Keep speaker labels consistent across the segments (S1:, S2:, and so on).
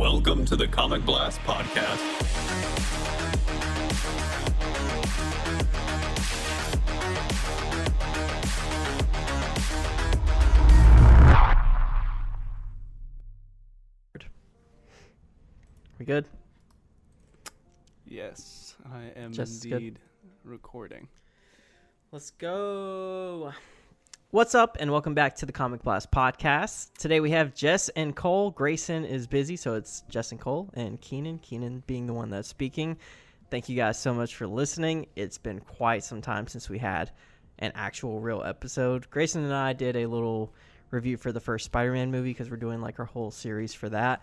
S1: Welcome to the Comic Blast Podcast.
S2: We good?
S3: Yes, I am
S2: Just
S3: indeed recording.
S2: Let's go. What's up, and welcome back to the Comic Blast Podcast. Today we have Jess and Cole. Grayson is busy, so it's Jess and Cole, and Keenan being the one that's speaking. Thank you guys so much for listening. It's been quite some time since we had an actual real episode. Grayson and I did a little review for the first Spider-Man movie because we're doing like our whole series for that.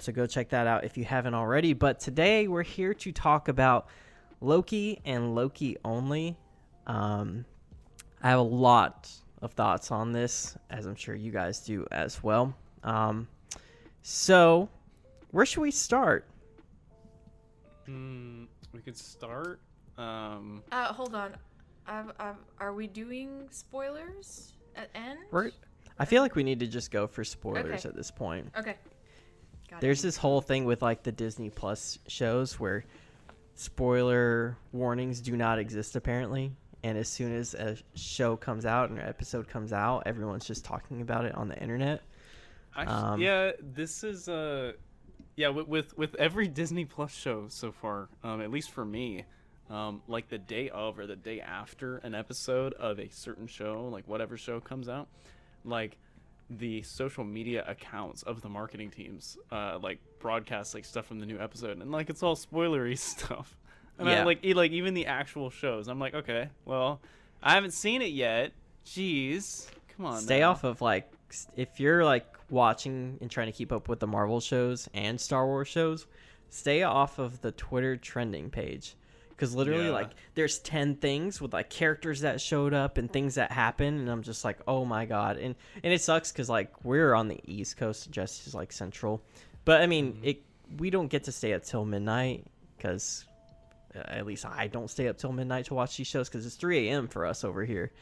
S2: So go check that out if you haven't already. But today we're here to talk about Loki and Loki only. I have a lot of thoughts on this, as I'm sure you guys do as well. So where should we start?
S3: We could start.
S4: Hold on. Are we doing spoilers at end?
S2: I feel like we need to just go for spoilers at this point.
S4: Okay. Got
S2: There's
S4: it.
S2: this whole thing with like the Disney Plus shows where spoiler warnings do not exist apparently. And as soon as a show comes out and an episode comes out, everyone's just talking about it on the internet.
S3: This is with every Disney Plus show so far, at least for me, like the day of or the day after an episode of a certain show, like whatever show comes out, like the social media accounts of the marketing teams like broadcast like stuff from the new episode, and like it's all spoilery stuff. And I like even the actual shows. I'm like, okay, well, I haven't seen it yet. Jeez, come on.
S2: Stay
S3: now.
S2: off of like, if you're like watching and trying to keep up with the Marvel shows and Star Wars shows, stay off of the Twitter trending page. Because literally, like, there's 10 things with like characters that showed up and things that happen, and I'm just like, oh my god. And it sucks because like we're on the East Coast, just like Central, but I mean, we don't get to stay up till midnight because. At least I don't stay up till midnight to watch these shows because it's 3 a.m. for us over here.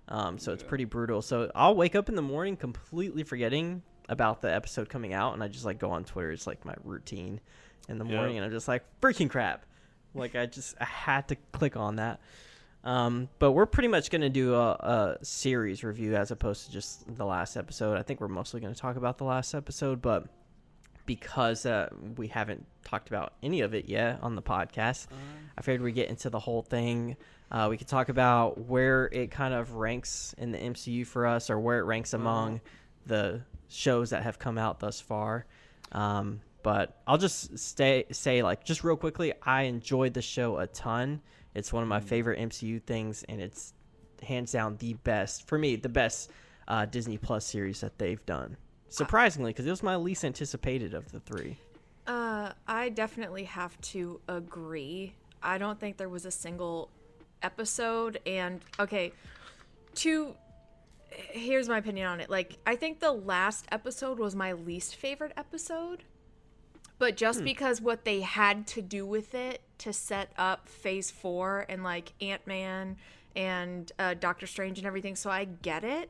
S2: So it's pretty brutal. So I'll wake up in the morning completely forgetting about the episode coming out, and I just like go on Twitter. It's like my routine in the morning, and I'm just like, freaking crap. Like I had to click on that. But we're pretty much going to do a series review as opposed to just the last episode. I think we're mostly going to talk about the last episode, but because we haven't talked about any of it yet on the podcast, I figured we'd get into the whole thing. We could talk about where it kind of ranks in the MCU for us, or where it ranks among the shows that have come out thus far. But I'll just say like just real quickly, I enjoyed the show a ton. It's one of my favorite MCU things, and it's hands down the best Disney Plus series that they've done. Surprisingly, because it was my least anticipated of the three.
S4: I definitely have to agree. I don't think there was a single episode. And okay, here's my opinion on it. Like, I think the last episode was my least favorite episode, but just because what they had to do with it to set up Phase 4 and like Ant-Man and Doctor Strange and everything, so I get it.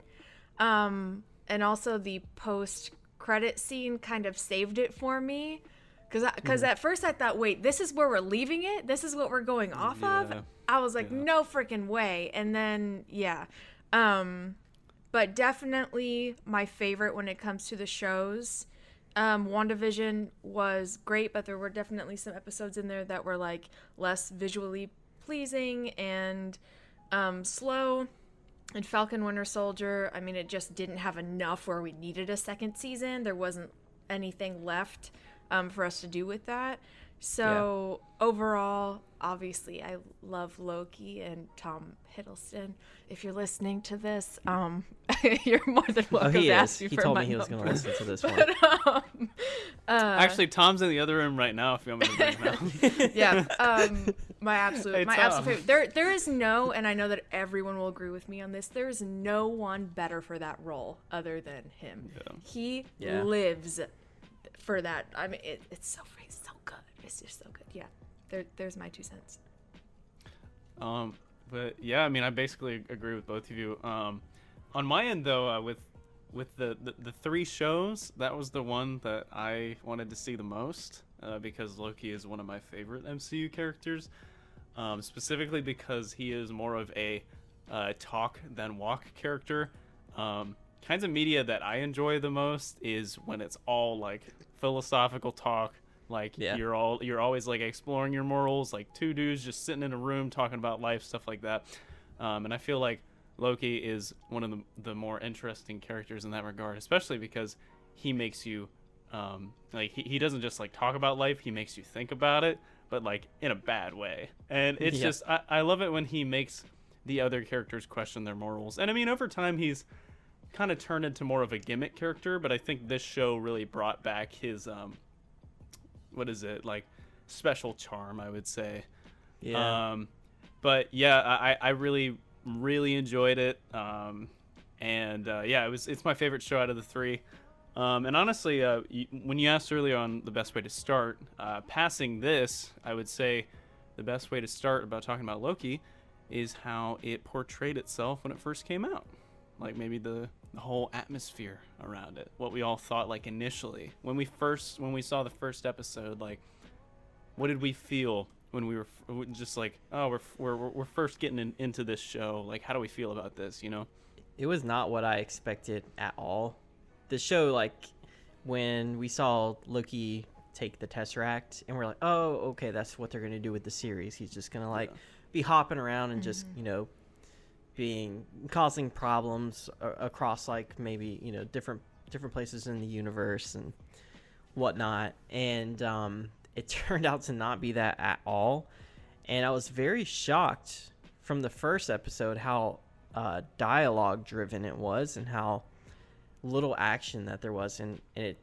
S4: And also the post-credit scene kind of saved it for me. Because at first I thought, wait, this is where we're leaving it? This is what we're going off of? I was like, no freaking way. And then, but definitely my favorite when it comes to the shows. WandaVision was great, but there were definitely some episodes in there that were like less visually pleasing and slow. And Falcon Winter Soldier, I mean, it just didn't have enough where we needed a second season. There wasn't anything left for us to do with that. So overall, obviously, I love Loki and Tom Hiddleston. If you're listening to this, you're more than welcome to ask me for my number.
S2: He told me he was going to listen to this one.
S3: Actually, Tom's in the other room right now. If you want me to bring him out.
S4: My absolute favorite. There is no, and I know that everyone will agree with me on this. There is no one better for that role other than him. Yeah. He lives for that. I mean, it's so good. It's just so good. Yeah, there's my 2 cents.
S3: But yeah, I mean, I basically agree with both of you. On my end, though, with with the 3 shows, that was the one that I wanted to see the most, because Loki is one of my favorite MCU characters, specifically because he is more of a talk than walk character. Kinds of media that I enjoy the most is when it's all like philosophical talk, like you're always like exploring your morals, like 2 dudes just sitting in a room talking about life, stuff like that. And I feel like Loki is one of the more interesting characters in that regard, especially because he makes you like he doesn't just like talk about life, he makes you think about it, but like in a bad way. And it's just I love it when he makes the other characters question their morals. And I mean, over time he's kind of turned into more of a gimmick character, but I think this show really brought back his what is it, like, special charm, I would say. But yeah, I really enjoyed it. It's my favorite show out of the 3. And honestly, when you asked earlier on the best way to start, passing this, I would say the best way to start about talking about Loki is how it portrayed itself when it first came out. Like maybe the whole atmosphere around it, what we all thought, like, initially when we saw the first episode. Like, what did we feel when we were just like, oh, we're first getting into this show? Like, how do we feel about this, you know?
S2: It was not what I expected at all. The show, like, when we saw Loki take the Tesseract and we're like, oh, okay, that's what they're gonna do with the series. He's just gonna like be hopping around and just, you know, causing problems across, like, maybe, you know, different places in the universe and whatnot. And it turned out to not be that at all. And I was very shocked from the first episode how dialogue driven it was and how little action that there was. And it,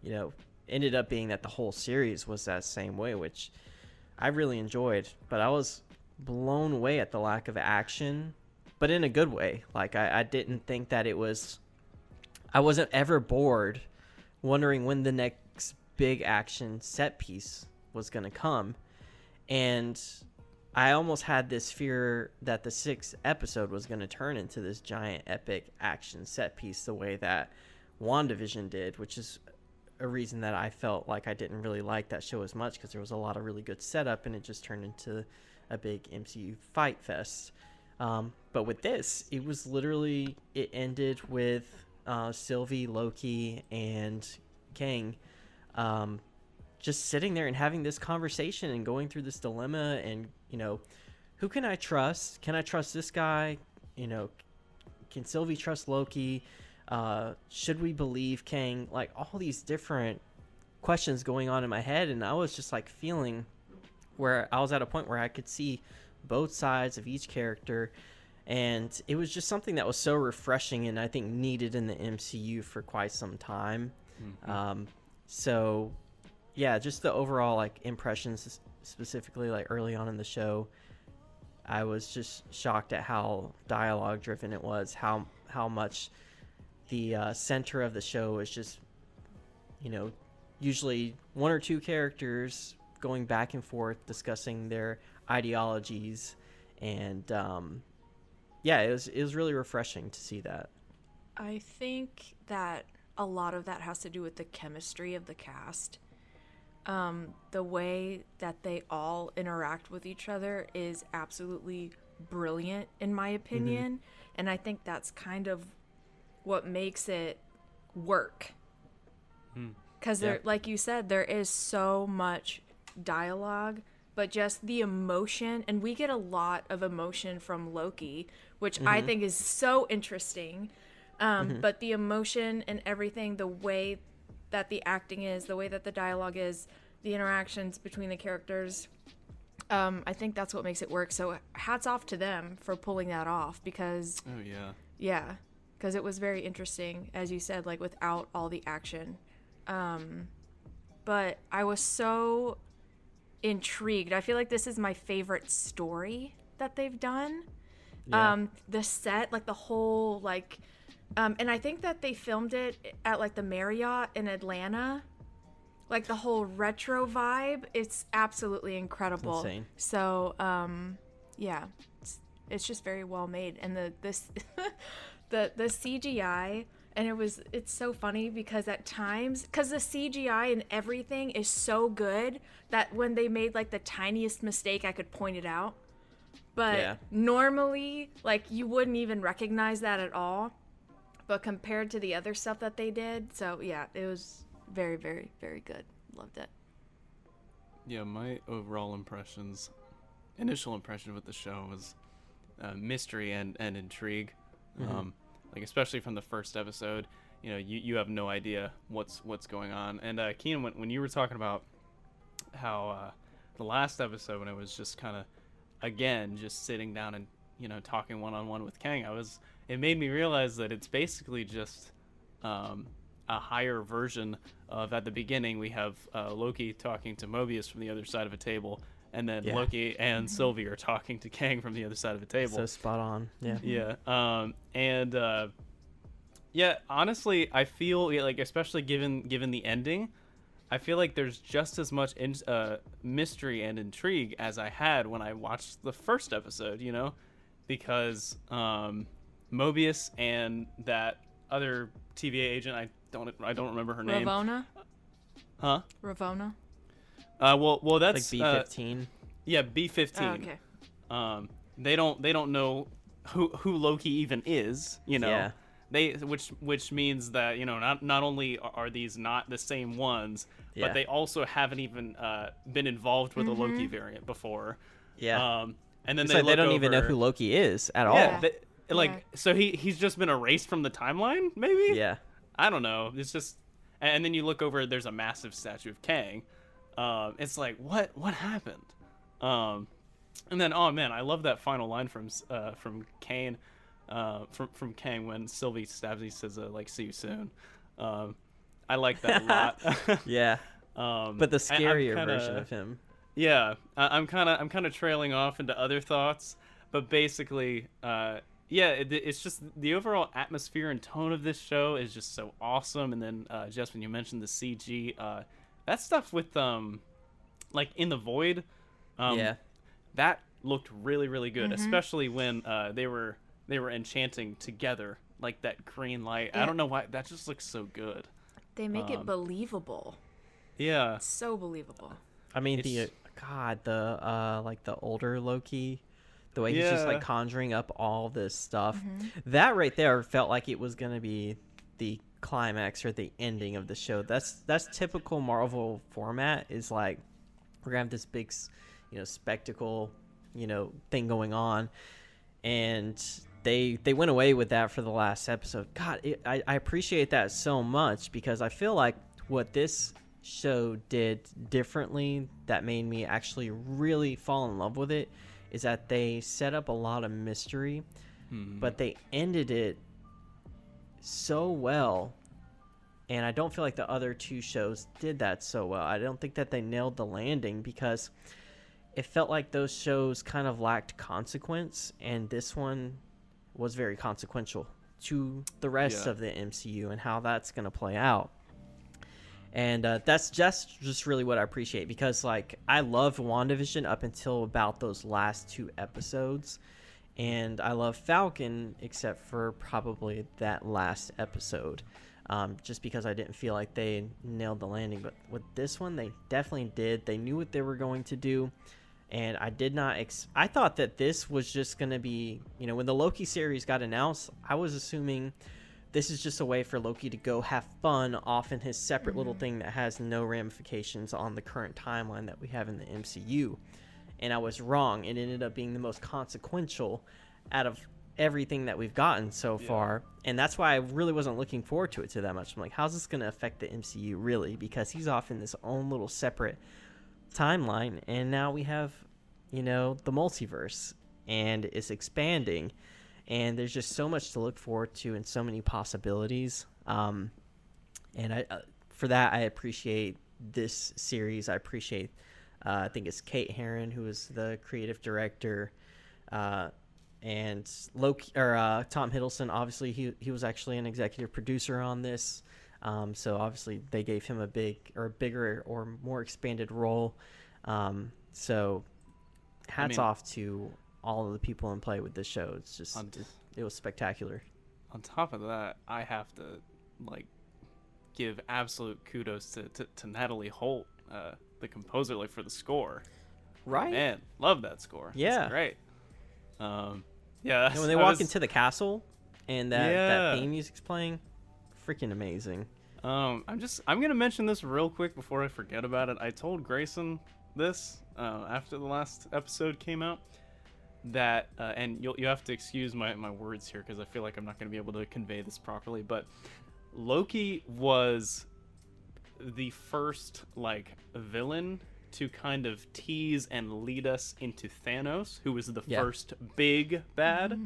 S2: you know, ended up being that the whole series was that same way, which I really enjoyed. But I was blown away at the lack of action, but in a good way. Like, I didn't think that it was... I wasn't ever bored wondering when the next big action set piece was going to come. And I almost had this fear that the 6th episode was going to turn into this giant epic action set piece the way that WandaVision did, which is a reason that I felt like I didn't really like that show as much, because there was a lot of really good setup and it just turned into a big MCU fight fest. But with this, it was literally, it ended with Sylvie, Loki, and Kang just sitting there and having this conversation and going through this dilemma. And, you know, who can I trust? Can I trust this guy? You know, can Sylvie trust Loki? Should we believe Kang? Like, all these different questions going on in my head. And I was just like feeling where I was at a point where I could see both sides of each character, and it was just something that was so refreshing and I think needed in the MCU for quite some time. So yeah, just the overall, like, impressions, specifically like early on in the show, I was just shocked at how dialogue driven it was, how much the center of the show is just, you know, usually 1 or 2 characters going back and forth discussing their ideologies. And it was really refreshing to see that.
S4: I think that a lot of that has to do with the chemistry of the cast. The way that they all interact with each other is absolutely brilliant, in my opinion. And I think that's kind of what makes it work. Because like you said, there is so much dialogue, but just the emotion, and we get a lot of emotion from Loki, which I think is so interesting. But the emotion and everything, the way that the acting is, the way that the dialogue is, the interactions between the characters, I think that's what makes it work. So hats off to them for pulling that off, because because it was very interesting, as you said, like, without all the action. But I was so intrigued. I feel like this is my favorite story that they've done. The set, like, the whole, like, and I think that they filmed it at, like, the Marriott in Atlanta. Like, the whole retro vibe, it's absolutely incredible.
S2: It's insane.
S4: So, it's just very well made. And the CGI And it's so funny because at times, because the CGI and everything is so good that when they made like the tiniest mistake, I could point it out. But normally, like, you wouldn't even recognize that at all. But compared to the other stuff that they did, so yeah, it was very, very, very good. Loved it.
S3: Yeah, my overall initial impression with the show was mystery and intrigue. Like, especially from the first episode, you know, you have no idea what's going on. And Keenan, when you were talking about how the last episode, when it was just kind of, again, just sitting down and, you know, talking one-on-one with Kang, it made me realize that it's basically just a higher version of, at the beginning, we have Loki talking to Mobius from the other side of a table, and then Loki and Sylvie are talking to Kang from the other side of a table.
S2: So spot on.
S3: Honestly, I feel like, especially given the ending, I feel like there's just as much mystery and intrigue as I had when I watched the first episode, you know, because Mobius and that other TVA agent, I don't remember her name.
S4: Ravonna?
S3: Huh?
S4: Ravonna?
S3: Well, that's
S2: like B-15.
S3: Yeah, B-15.
S4: Oh, okay.
S3: They don't know who Loki even is, you know.
S2: Yeah.
S3: Which means that, you know, not only are these not the same ones, but they also haven't even been involved with a Loki variant before.
S2: Yeah.
S3: And then
S2: they don't even know who Loki is at all.
S3: Yeah. So he's just been erased from the timeline, maybe?
S2: Yeah.
S3: I don't know. It's just, and then you look over, there's a massive statue of Kang. It's like, what happened? And then, oh man, I love that final line from Kane. From Kang when Sylvie stabs, he says, like, see you soon. I like that a lot.
S2: Yeah. But the scarier version of him.
S3: Yeah, I'm kind of trailing off into other thoughts, but basically, it's just the overall atmosphere and tone of this show is just so awesome. And then, Jess, when you mentioned the CG, that stuff with like in the void, that looked really, really good, especially when they were enchanting together, like that green light. I don't know why, that just looks so good.
S4: They make it believable.
S3: Yeah.
S4: It's so believable.
S2: I mean, the older Loki, the way he's just like conjuring up all this stuff, that right there felt like it was gonna be the climax or the ending of the show. That's typical Marvel format, is like, we're gonna have this big, you know, spectacle, you know, thing going on, and they went away with that for the last episode. God, I appreciate that so much, because I feel like what this show did differently that made me actually really fall in love with it is that they set up a lot of mystery, but they ended it so well. And I don't feel like the other two shows did that so well. I don't think that they nailed the landing, because it felt like those shows kind of lacked consequence, and this one was very consequential to the rest of the MCU and how that's going to play out. And that's just really what I appreciate, because like, I loved WandaVision up until about those last two episodes, and I love Falcon except for probably that last episode, just because I didn't feel like they nailed the landing. But with this one, they definitely did. They knew what they were going to do. And I did not I thought that this was just going to be, you know, when the Loki series got announced, I was assuming this is just a way for Loki to go have fun off in his separate little thing that has no ramifications on the current timeline that we have in the MCU. And I was wrong. It ended up being the most consequential out of everything that we've gotten so far. And that's why I really wasn't looking forward to it that much. I'm like, how's this going to affect the MCU really? Because he's off in this own little separate timeline, and now we have, you know, the multiverse, and it's expanding, and there's just so much to look forward to and so many possibilities. And for that, I appreciate this series. I appreciate I think it's Kate Herron who is the creative director, and Loki, or Tom Hiddleston. Obviously, he was actually an executive producer on this. So obviously they gave him a bigger or more expanded role. So hats off to all of the people in play with this show. It's just, it was spectacular.
S3: on top of that, I have to like give absolute kudos to Natalie Holt, the composer, like for the score.
S2: Right?
S3: Man, love that score.
S2: Yeah.
S3: It's great. Yeah.
S2: And when they walk into the castle and that
S3: Yeah.
S2: theme music's playing, freaking amazing.
S3: I'm gonna mention this real quick before I forget about it. I told Grayson this after the last episode came out, that and you have to excuse my words here because I feel like I'm not gonna be able to convey this properly, but Loki was the first like villain to kind of tease and lead us into Thanos, who was the first big bad.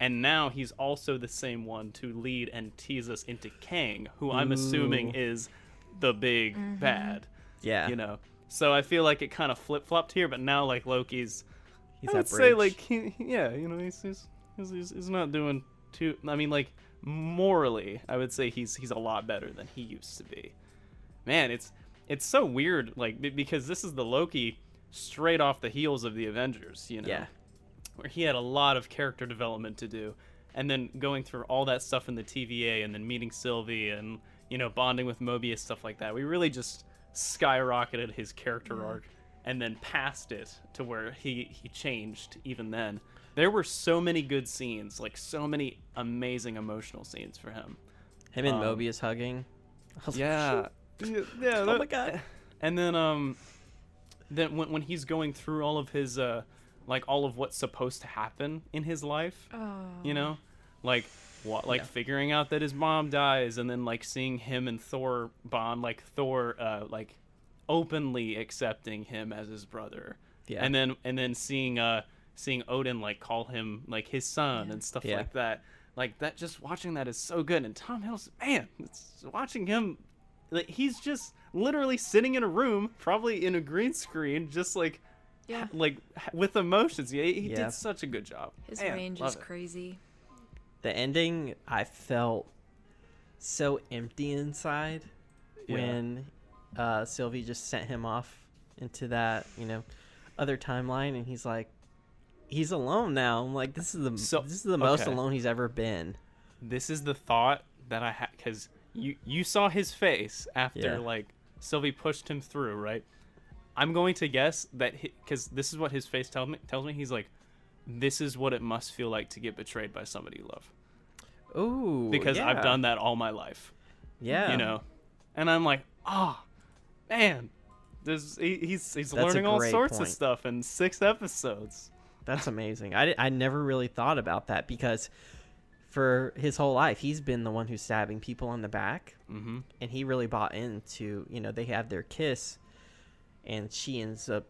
S3: And now he's also the same one to lead and tease us into Kang, who I'm assuming is the big bad.
S2: Yeah.
S3: You know, so I feel like it kind of flip-flopped here, but now like Loki's,
S2: He's
S3: I would
S2: that
S3: say
S2: bridge.
S3: like, yeah, you know, he's not doing too. I mean, like morally, I would say he's a lot better than he used to be. Man, it's so weird, like because this is the Loki straight off the heels of the Avengers, you know.
S2: Yeah.
S3: Where he had a lot of character development to do, and then going through all that stuff in the TVA, and then meeting Sylvie, and you know, bonding with Mobius, stuff like that. We really just skyrocketed his character arc, and then passed it to where he changed. Even then, there were so many good scenes, like so many amazing emotional scenes for him.
S2: Him and Mobius hugging. I was like,
S3: Yeah, yeah.
S2: oh my god.
S3: And then when he's going through all of his like all of what's supposed to happen in his life, you know, like what, like figuring out that his mom dies, and then like seeing him and Thor bond, like Thor like openly accepting him as his brother, and then seeing Odin like call him like his son and stuff like that. Like that, just watching that is so good. And Tom Hiddleston, man, watching him, like he's just literally sitting in a room, probably in a green screen, just like with emotions. He did such a good job.
S4: His range is crazy.
S2: The ending, I felt so empty inside when Sylvie just sent him off into that, you know, other timeline, and he's like, he's alone now. I'm like, this is the most alone he's ever been.
S3: This is the thought that I had, because you saw his face after like Sylvie pushed him through, right? I'm going to guess that because this is what his face tells me. He's like, this is what it must feel like to get betrayed by somebody you love.
S2: Ooh,
S3: because I've done that all my life.
S2: Yeah,
S3: you know, and I'm like, oh man, he's learning all sorts of stuff in 6 episodes.
S2: That's amazing. I never really thought about that, because for his whole life he's been the one who's stabbing people in the back, and he really bought into, you know, they have their kiss, and she ends up,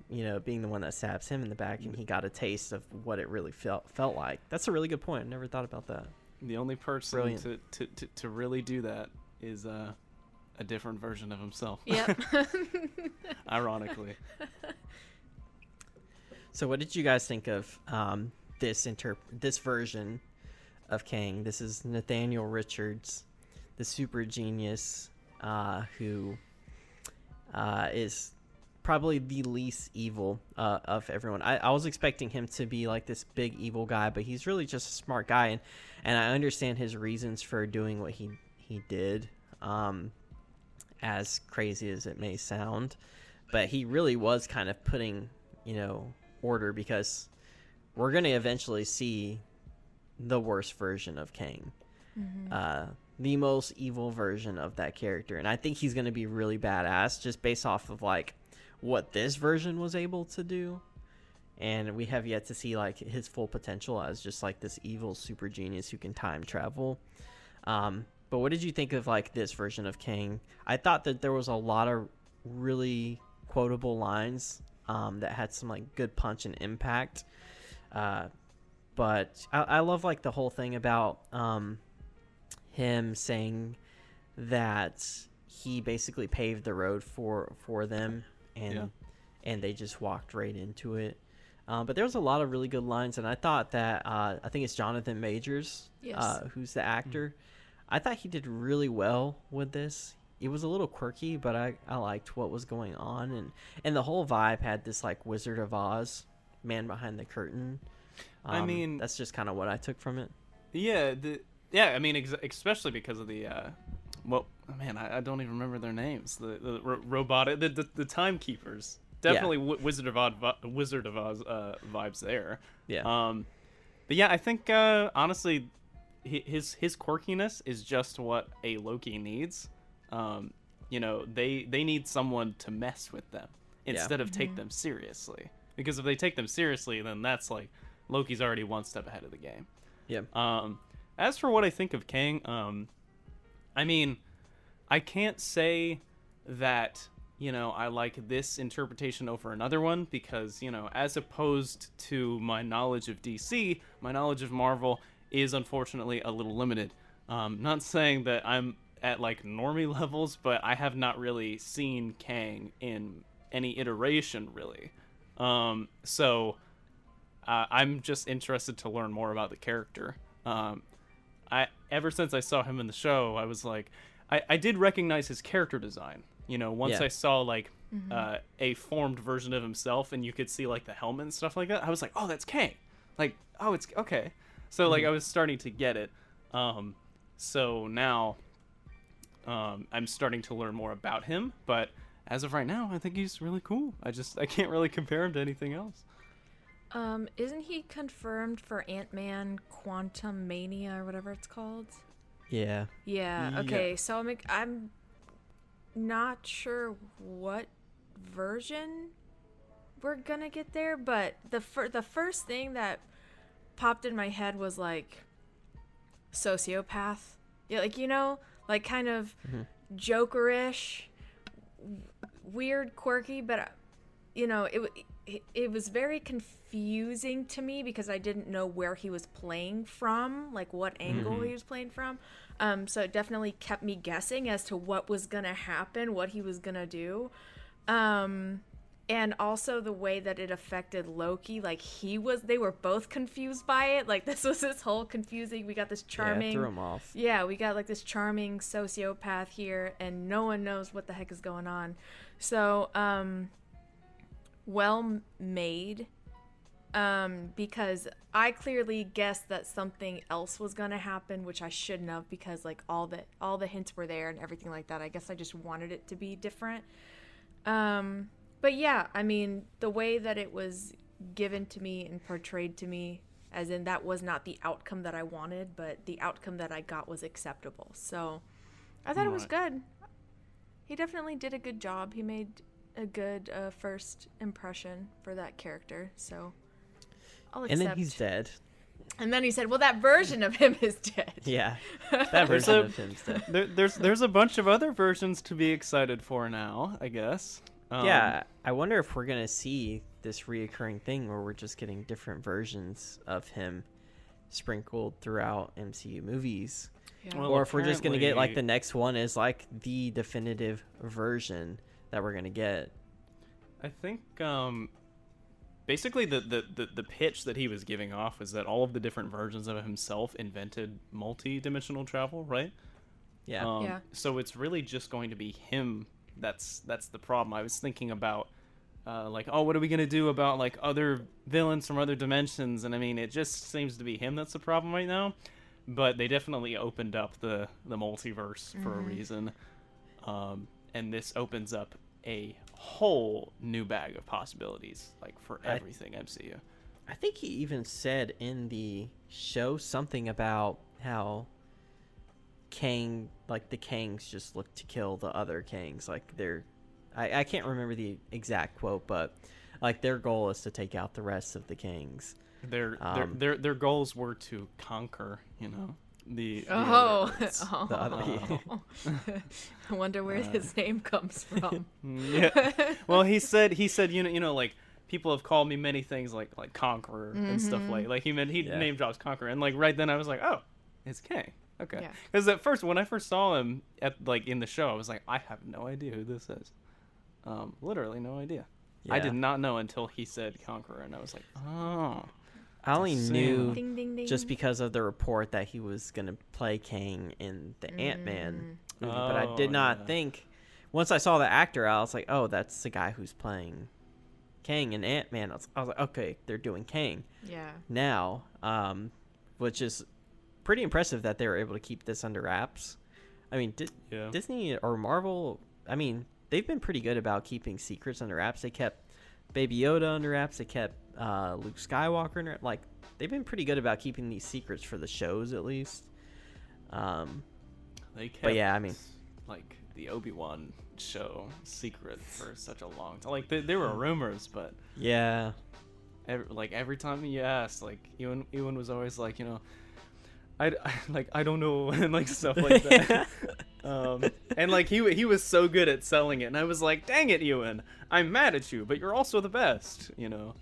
S2: you know, being the one that stabs him in the back, and he got a taste of what it really felt like. That's a really good point. I never thought about that.
S3: The only person to really do that is a different version of himself.
S4: Yep.
S3: Ironically.
S2: So what did you guys think of this version of Kang? This is Nathaniel Richards, the super genius, who is probably the least evil of everyone. I was expecting him to be like this big evil guy, but he's really just a smart guy, and I understand his reasons for doing what he did, as crazy as it may sound. But he really was kind of putting, you know, order, because we're going to eventually see the worst version of Kang, the most evil version of that character, and I think he's going to be really badass just based off of like what this version was able to do, and we have yet to see like his full potential as just like this evil super genius who can time travel. But what did you think of like this version of Kang? I thought that there was a lot of really quotable lines that had some like good punch and impact, but I love like the whole thing about him saying that he basically paved the road for them, and they just walked right into it. But there was a lot of really good lines, and I thought that I think it's Jonathan Majors, who's the actor. I thought he did really well with this. It was a little quirky, but I liked what was going on, and the whole vibe had this like Wizard of Oz, man behind the curtain.
S3: I mean,
S2: that's just kind of what I took from it.
S3: Yeah, Yeah, I mean, especially because of the well, man, I don't even remember their names. The robotic, the timekeepers. Definitely Wizard of Oz vibes there.
S2: Yeah.
S3: But yeah, I think honestly, his quirkiness is just what a Loki needs. You know, they need someone to mess with them instead of take them seriously. Because if they take them seriously, then that's like Loki's already one step ahead of the game.
S2: Yeah.
S3: As for what I think of Kang, I mean, I can't say that, you know, I like this interpretation over another one because, you know, as opposed to my knowledge of DC, my knowledge of Marvel is unfortunately a little limited. Not saying that I'm at like normie levels, but I have not really seen Kang in any iteration really. So I'm just interested to learn more about the character. Ever since I saw him in the show, I was like, I did recognize his character design. You know, once I saw like a formed version of himself, and you could see like the helmet and stuff like that, I was like, oh, that's Kang. Like, oh, it's okay. So like I was starting to get it. So now I'm starting to learn more about him. But as of right now, I think he's really cool. I can't really compare him to anything else.
S4: Isn't he confirmed for Ant-Man Quantumania or whatever it's called?
S2: Yeah.
S4: Yeah. Okay. So I'm not sure what version we're gonna get there, but the first thing that popped in my head was like sociopath. Yeah, like, you know, like kind of Joker-ish, weird, quirky, but you know, it was very confusing to me because I didn't know where he was playing from, like what angle he was playing from. So it definitely kept me guessing as to what was gonna happen, what he was gonna do. And also the way that it affected Loki, like they were both confused by it. Like this was this whole confusing. We got this charming,
S2: threw him off.
S4: Yeah, we got like this charming sociopath here, and no one knows what the heck is going on. So, well made, because I clearly guessed that something else was gonna happen, which I shouldn't have, because like all the hints were there and everything like that. I guess I just wanted it to be different. But yeah, I mean, the way that it was given to me and portrayed to me, as in that was not the outcome that I wanted, but the outcome that I got was acceptable. So I thought it was good. He definitely did a good job. He made a good first impression for that character. So I'll accept.
S2: And then he's dead.
S4: And then he said, well, that version of him is dead.
S2: Yeah, that version of him's dead.
S3: There's a bunch of other versions to be excited for now, I guess.
S2: Yeah, I wonder if we're going to see this reoccurring thing where we're just getting different versions of him sprinkled throughout MCU movies. Yeah. Well, or if we're just going to get, like, the next one is, like, the definitive version that we're going to get.
S3: I think, basically the pitch that he was giving off was that all of the different versions of himself invented multi-dimensional travel, right?
S2: Yeah.
S3: So it's really just going to be him. That's the problem. I was thinking about like, oh, what are we gonna do about like other villains from other dimensions? And I mean, it just seems to be him that's the problem right now. But they definitely opened up the multiverse for a reason, and this opens up a whole new bag of possibilities, like for everything MCU.
S2: I think he even said in the show something about how Kang, like the Kangs just look to kill the other Kangs, like I can't remember the exact quote, but like their goal is to take out the rest of the Kangs.
S3: Their goals were to conquer, you know, the
S2: other.
S4: I wonder where his name comes from.
S3: Yeah. Well, he said you know like people have called me many things like Conqueror and stuff like he name drops Conqueror, and like right then I was like, oh, it's Kang. Okay. Because at first, when I first saw him in the show, I was like, I have no idea who this is. Literally no idea. Yeah. I did not know until he said Conqueror, and I was like, oh.
S2: I only knew
S4: ding, ding, ding.
S2: just because of the report that he was going to play Kang in the Ant-Man movie, but I did not think, once I saw the actor, I was like, oh, that's the guy who's playing Kang in Ant-Man. I was like, okay, they're doing Kang.
S4: Yeah.
S2: Now, which is pretty impressive that they were able to keep this under wraps. I mean, Disney or Marvel, I mean, they've been pretty good about keeping secrets under wraps. They kept Baby Yoda under wraps. They kept Luke Skywalker under, like, they've been pretty good about keeping these secrets for the shows, at least.
S3: They kept,
S2: but yeah, I mean,
S3: like the Obi-Wan show secret for such a long time. Like there were rumors, but
S2: yeah,
S3: every time you asked, like Ewan was always like, you know, I don't know, and like stuff like that. And like he was so good at selling it, and I was like, dang it, Ewan, I'm mad at you, but you're also the best, you know.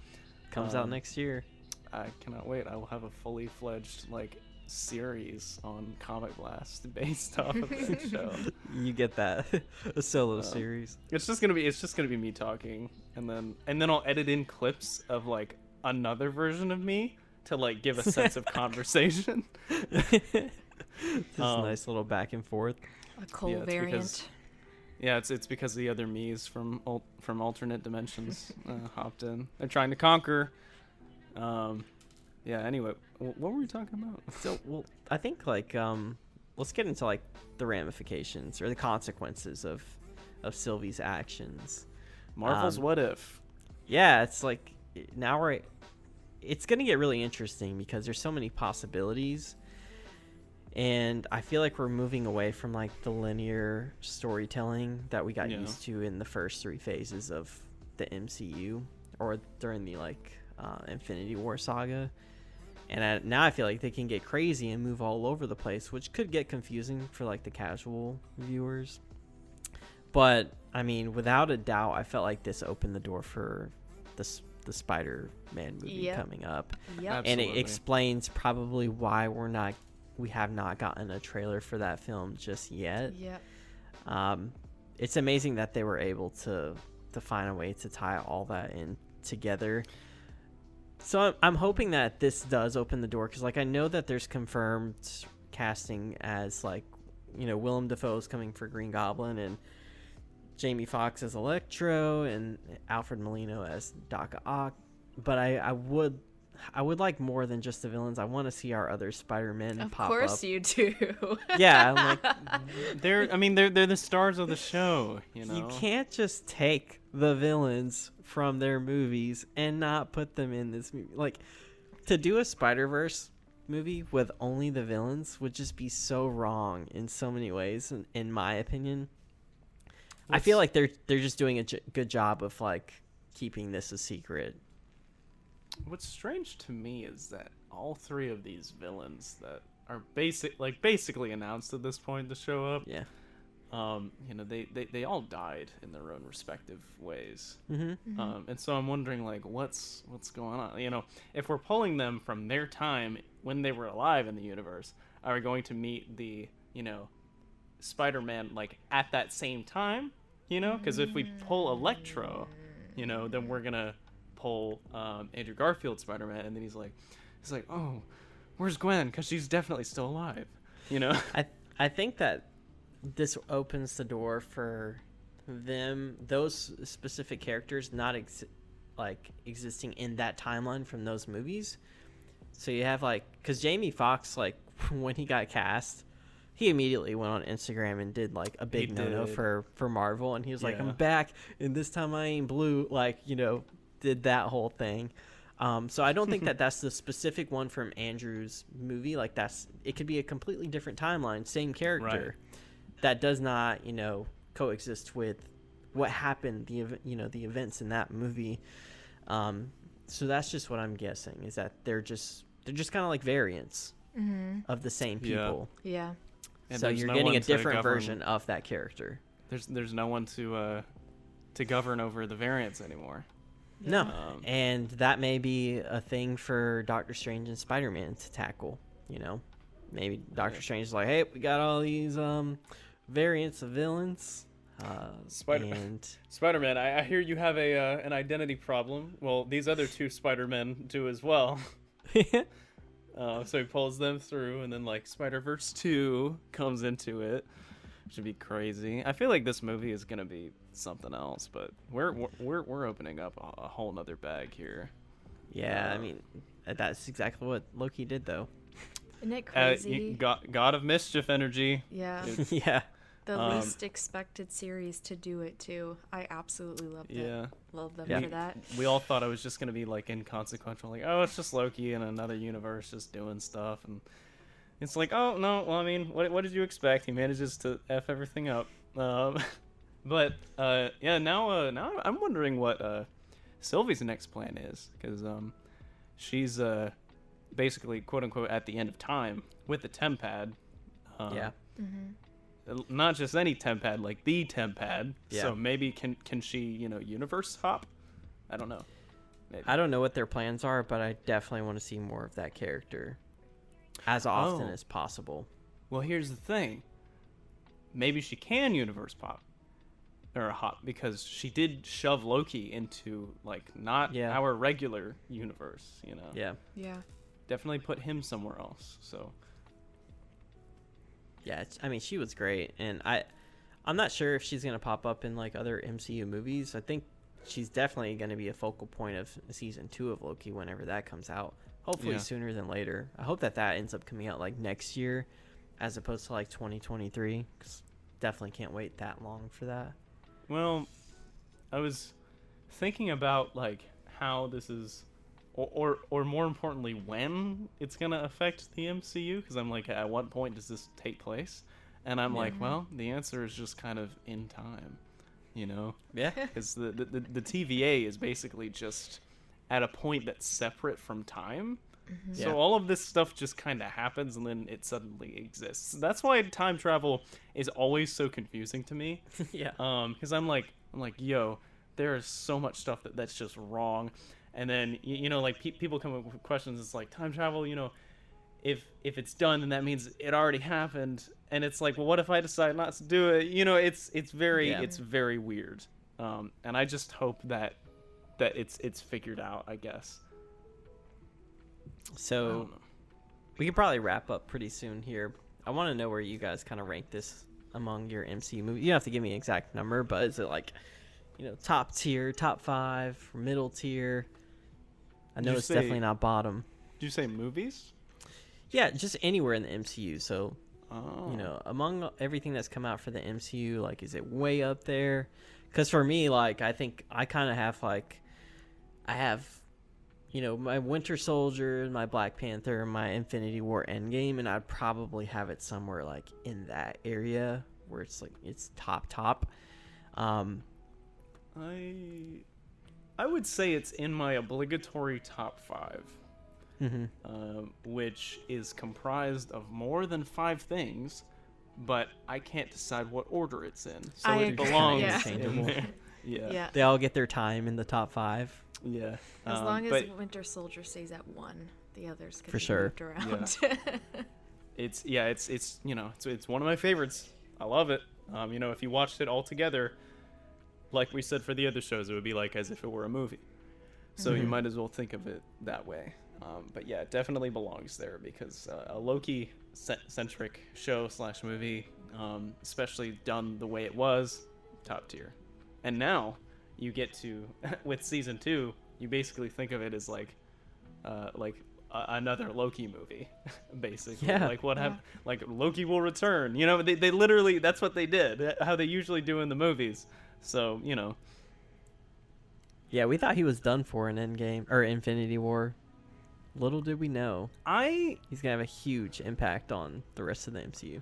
S2: Comes out next year.
S3: I cannot wait. I will have a fully fledged like series on Comic Blast based off of that show.
S2: You get that, a solo series.
S3: It's just gonna be me talking, and then I'll edit in clips of like another version of me to like give a sense of conversation.
S2: Just a nice little back and forth.
S4: A Cole variant.
S3: It's because the other me's from alternate dimensions hopped in. They're trying to conquer. Anyway, what were we talking about?
S2: So, well, I think like let's get into like the ramifications or the consequences of Sylvie's actions.
S3: Marvel's What If.
S2: Yeah, it's like now it's gonna get really interesting because there's so many possibilities. And I feel like we're moving away from like the linear storytelling that we got used to in the first 3 phases of the MCU or during the like Infinity War saga. And now I feel like they can get crazy and move all over the place, which could get confusing for like the casual viewers. But I mean, without a doubt, I felt like this opened the door for the Spider-Man movie coming up.
S4: Yep.
S2: And it explains probably why we have not gotten a trailer for that film just yet.
S4: Yep.
S2: It's amazing that they were able to find a way to tie all that in together. So I'm hoping that this does open the door, because like I know that there's confirmed casting as like, you know, Willem Dafoe is coming for Green Goblin and Jamie Foxx as Electro and Alfred Molina as Doc Ock. But I would like more than just the villains. I want to see our other Spider-Men pop up.
S4: Of course you do.
S2: Yeah, I'm like,
S3: they're the stars of the show, you know.
S2: You can't just take the villains from their movies and not put them in this movie. Like, to do a Spider-Verse movie with only the villains would just be so wrong in so many ways, in my opinion. I feel like they're just doing a good job of like keeping this a secret.
S3: What's strange to me is that all 3 of these villains that are basically announced at this point to show up, you know, they all died in their own respective ways. And so I'm wondering like what's going on. You know, if we're pulling them from their time when they were alive in the universe, are we going to meet the, you know, Spider-Man like at that same time? You know, because if we pull Electro, you know, then we're gonna pull Andrew Garfield Spider-Man, and then he's like, oh, where's Gwen? Because she's definitely still alive. You know,
S2: I think that this opens the door for those specific characters not existing in that timeline from those movies. So you have like, because Jamie Foxx, like when he got cast, he immediately went on Instagram and did like a big no-no for Marvel, and he was like, I'm back, and this time I ain't blue, like, you know, did that whole thing. So I don't think that that's the specific one from Andrew's movie. Like it could be a completely different timeline, same character, that does not, you know, coexist with what happened, the events in that movie. So that's just what I'm guessing, is that they're just kind of like variants of the same people.
S4: Yeah.
S3: And
S2: so you're getting a different version of that character.
S3: There's no one to govern over the variants anymore.
S2: No, and that may be a thing for Doctor Strange and Spider-Man to tackle. You know, maybe Doctor Strange is like, hey, we got all these variants of villains.
S3: Spider-Man, I hear you have an identity problem. Well, these other 2 Spider-Men do as well. So he pulls them through, and then like Spider-Verse 2 comes into it. Should be crazy. I feel like this movie is gonna be something else, but we're opening up a whole nother bag here.
S2: Yeah, I mean, that's exactly what Loki did, though.
S4: Isn't it crazy?
S3: God of Mischief energy.
S4: Yeah.
S2: Yeah.
S4: The least expected series to do it too. I absolutely loved it.
S3: Yeah.
S4: Love them
S2: Yeah.
S4: for that.
S3: We all thought it was just gonna be like inconsequential, like, oh, it's just Loki in another universe just doing stuff, and it's like, oh no, well, I mean, what did you expect? He manages to f everything up. But now I'm wondering what Sylvie's next plan is, because she's basically, quote unquote, at the end of time with the Tempad.
S2: Yeah.
S3: Not just any Tempad, like the Tempad.
S2: Yeah.
S3: So maybe can she, universe hop? I don't know. Maybe.
S2: I don't know what their plans are, but I definitely want to see more of that character as often as possible.
S3: Well, here's the thing. Maybe she can universe pop or hop, because she did shove Loki into not our regular universe,
S2: Yeah.
S4: Yeah.
S3: Definitely put him somewhere else. So
S2: Yeah, I mean, she was great, and I'm not sure if she's gonna pop up in other MCU movies. I think she's definitely gonna be a focal point of season 2 of Loki whenever that comes out. Hopefully sooner than later. I hope that ends up coming out next year, as opposed to 2023. Cause definitely can't wait that long for that.
S3: Well, I was thinking about how this is, or more importantly, when it's gonna affect the MCU. Because I'm at what point does this take place? And I'm well, the answer is just kind of in time,
S2: Yeah.
S3: Because the TVA is basically just at a point that's separate from time. So all of this stuff just kind of happens, and then it suddenly exists. That's why time travel is always so confusing to me.
S2: Yeah.
S3: Because I'm like, yo, there is so much stuff that's just wrong. And then people come up with questions. It's like, time travel, if it's done, then that means it already happened. And it's like, well, what if I decide not to do it? It's very weird. And I just hope that it's figured out, I guess.
S2: So we could probably wrap up pretty soon here. I want to know where you guys kind of rank this among your MCU movies. You don't have to give me an exact number, but is it top tier, top 5, middle tier? I know it's definitely not bottom.
S3: Did you say movies?
S2: Yeah, just anywhere in the MCU. So, among everything that's come out for the MCU, is it way up there? Because for me, I think I kind of have, I have, my Winter Soldier, my Black Panther, my Infinity War Endgame, and I'd probably have it somewhere, in that area where it's, it's top.
S3: I would say it's in my obligatory top 5. Which is comprised of more than 5 things, but I can't decide what order it's in. So it belongs in there. Yeah.
S2: They all get their time in the top 5.
S3: Yeah.
S4: As long as Winter Soldier stays at 1, the others can be moved around.
S3: Yeah. It's one of my favorites. I love it. If you watched it all together, like we said for the other shows, it would be as if it were a movie. So you might as well think of it that way. But yeah, it definitely belongs there, because a Loki-centric show/movie, especially done the way it was, top tier. And now you get to, with season 2, you basically think of it as another Loki movie, basically.
S2: Yeah.
S3: What happened? Loki will return. They literally, that's what they did. How they usually do in the movies. So
S2: Yeah, we thought he was done for in Endgame or Infinity War. Little did we know he's gonna have a huge impact on the rest of the MCU.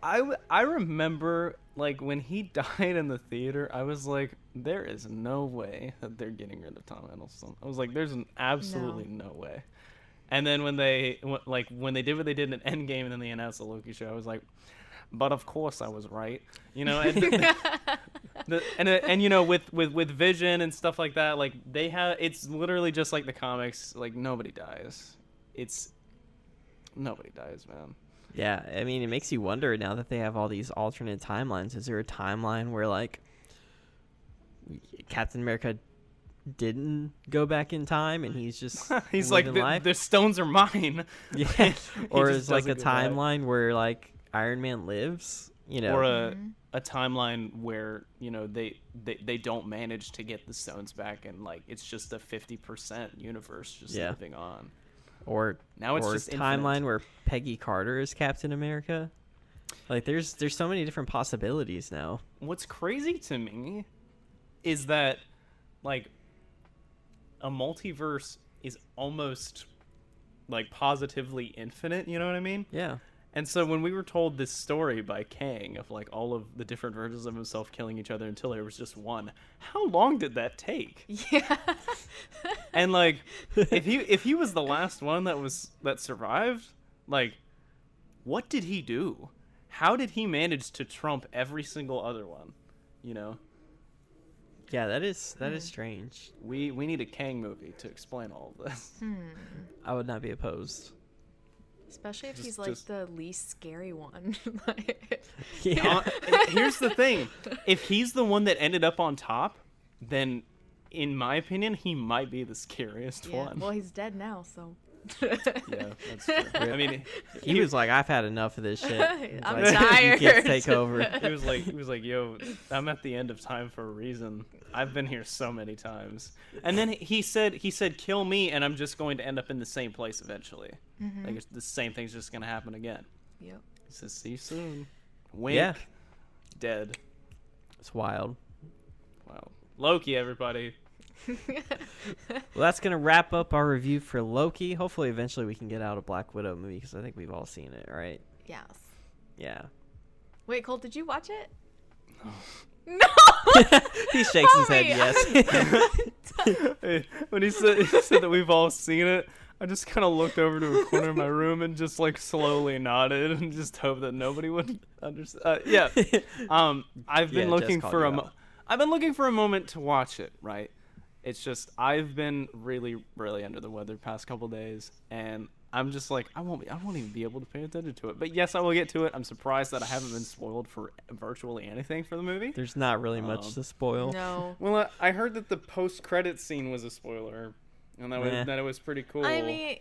S3: I remember when he died in the theater, I was like, there is no way that they're getting rid of Tom Hiddleston. I was like, there's absolutely no way. And then when they did what they did in Endgame, and then they announced the Loki show, I was like, but of course I was right, and with Vision and stuff like that, it's literally just like the comics. Nobody dies. Nobody dies, man.
S2: Yeah, I mean, it makes you wonder now that they have all these alternate timelines. Is there a timeline where Captain America didn't go back in time and he's just
S3: he's
S2: life?
S3: The stones are mine.
S2: Yeah, or is a timeline where Iron Man lives,
S3: or a timeline where they don't manage to get the stones back, and it's just a 50% universe just living on.
S2: or
S3: Now it's
S2: or
S3: just
S2: timeline
S3: infinite.
S2: where Peggy Carter is Captain America. Like there's so many different possibilities now.
S3: What's crazy to me is that like a multiverse is almost like positively infinite, you know what I mean?
S2: Yeah.
S3: And so when we were told this story by Kang of like all of the different versions of himself killing each other until there was just one, how long did that take?
S4: Yeah.
S3: And like if he was the last one that survived, like what did he do? How did he manage to trump every single other one? You know?
S2: Yeah, that is strange.
S3: We need a Kang movie to explain all of this.
S2: I would not be opposed.
S4: Especially if
S3: Just-
S4: he's like
S3: just-
S4: the least scary one. Like,
S2: Yeah.
S3: Here's the thing. If he's the one that ended up on top, then in my opinion, he might be the scariest
S4: yeah.
S3: one.
S4: Well, he's dead now, so.
S3: Yeah, that's true. I mean,
S2: He was like, I've had enough of this shit. He's
S4: I'm
S2: like,
S4: tired.
S2: You can't take over.
S3: he was like, yo, I'm at the end of time for a reason. I've been here so many times. And then he said, kill me, and I'm just going to end up in the same place eventually. Like the same thing's just gonna happen again.
S4: Yep.
S3: He says, see you soon. Wink.
S2: Yeah.
S3: Dead.
S2: It's wild.
S3: Wow. Loki, everybody.
S2: Well, that's going to wrap up our review for Loki. Hopefully, eventually, we can get out a Black Widow movie because I think we've all seen it, right?
S4: Yes.
S2: Yeah.
S4: Wait, Cole, did you watch it? No.
S2: He shakes his head,
S4: Homie,
S2: yes.
S3: When he said that we've all seen it, I just kind of looked over to a corner of my room and just like slowly nodded and just hoped that nobody would understand. Yeah. I've been
S2: Yeah,
S3: looking
S2: Jess
S3: for
S2: called you out.
S3: I've been looking for a moment to watch it, right? It's just I've been really, really under the weather the past couple days, and I'm just like I won't even be able to pay attention to it. But yes, I will get to it. I'm surprised that I haven't been spoiled for virtually anything for the movie.
S2: There's not really much to spoil.
S4: No.
S3: Well, I heard that the post-credit scene was a spoiler, and
S2: Meh.
S3: that it was pretty cool.
S4: I mean,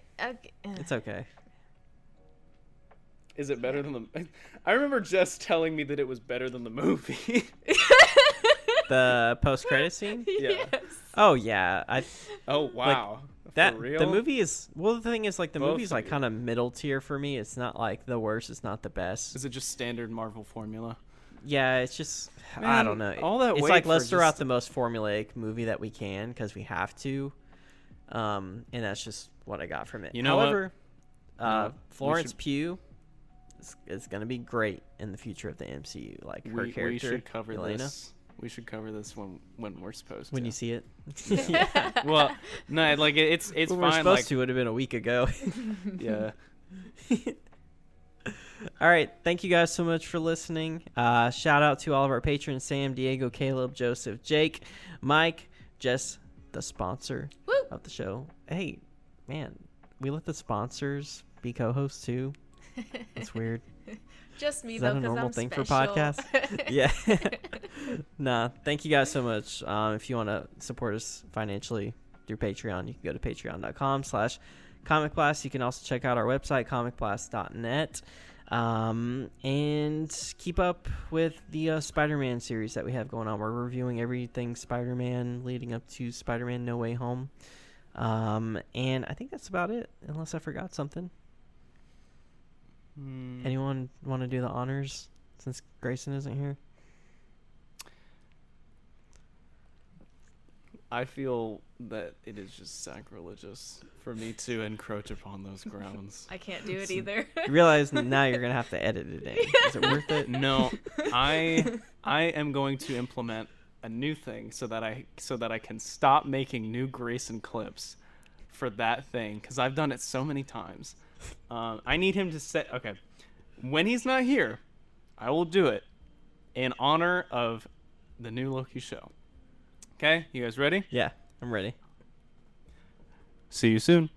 S2: It's okay.
S3: Is it better than the? I remember Jess telling me that it was better than the movie.
S2: The post-credit scene?
S3: Yeah.
S4: Yes.
S2: Oh, yeah.
S3: Oh wow.
S2: That
S3: For real?
S2: the movie is the thing is like the
S3: Both
S2: movie's
S3: of
S2: like
S3: you.
S2: kind of middle tier for me. It's not like the worst, it's not the best.
S3: Is it just standard Marvel formula?
S2: Yeah, it's just I
S3: Man,
S2: don't know.
S3: all that
S2: it's
S3: weight
S2: like
S3: for
S2: let's throw out
S3: just-
S2: the most formulaic movie that we can because we have to, and that's just what I got from it.
S3: You know what?
S2: However,
S3: we
S2: Florence
S3: should-
S2: Pugh is gonna be great in the future of the MCU. Like her
S3: We
S2: character,
S3: should cover
S2: Elena.
S3: this. We should cover this when we're supposed
S2: When
S3: to.
S2: you see it.
S3: Well, no, like it's
S2: when
S3: fine.
S2: we're supposed
S3: Like
S2: to would have been a week ago.
S3: yeah.
S2: All right. Thank you guys so much for listening. Shout out to all of our patrons: Sam, Diego, Caleb, Joseph, Jake, Mike, Jess, the sponsor
S4: Woo.
S2: of the show. Hey, man, we let the sponsors be co-hosts too. That's weird.
S4: Just me
S2: Is
S4: though,
S2: that a
S4: because
S2: normal
S4: I'm
S2: thing for
S4: special.
S2: podcasts? Yeah. Nah. Thank you guys so much. If you want to support us financially through Patreon, you can go to patreon.com/comicblast. You can also check out our website, comicblast.net. And keep up with the Spider-Man series that we have going on. We're reviewing everything Spider-Man leading up to Spider-Man No Way Home. And I think that's about it, unless I forgot something. Anyone want to do the honors since Grayson isn't here?
S3: I feel that it is just sacrilegious for me to encroach upon those grounds.
S4: I can't do it either.
S2: You realize now you're gonna have to edit it in. Is it worth it?
S3: No, I am going to implement a new thing so that I can stop making new Grayson clips for that thing because I've done it so many times. I need him to say okay. When he's not here, I will do it in honor of the new Loki show. Okay, you guys ready?
S2: Yeah, I'm ready.
S3: See you soon.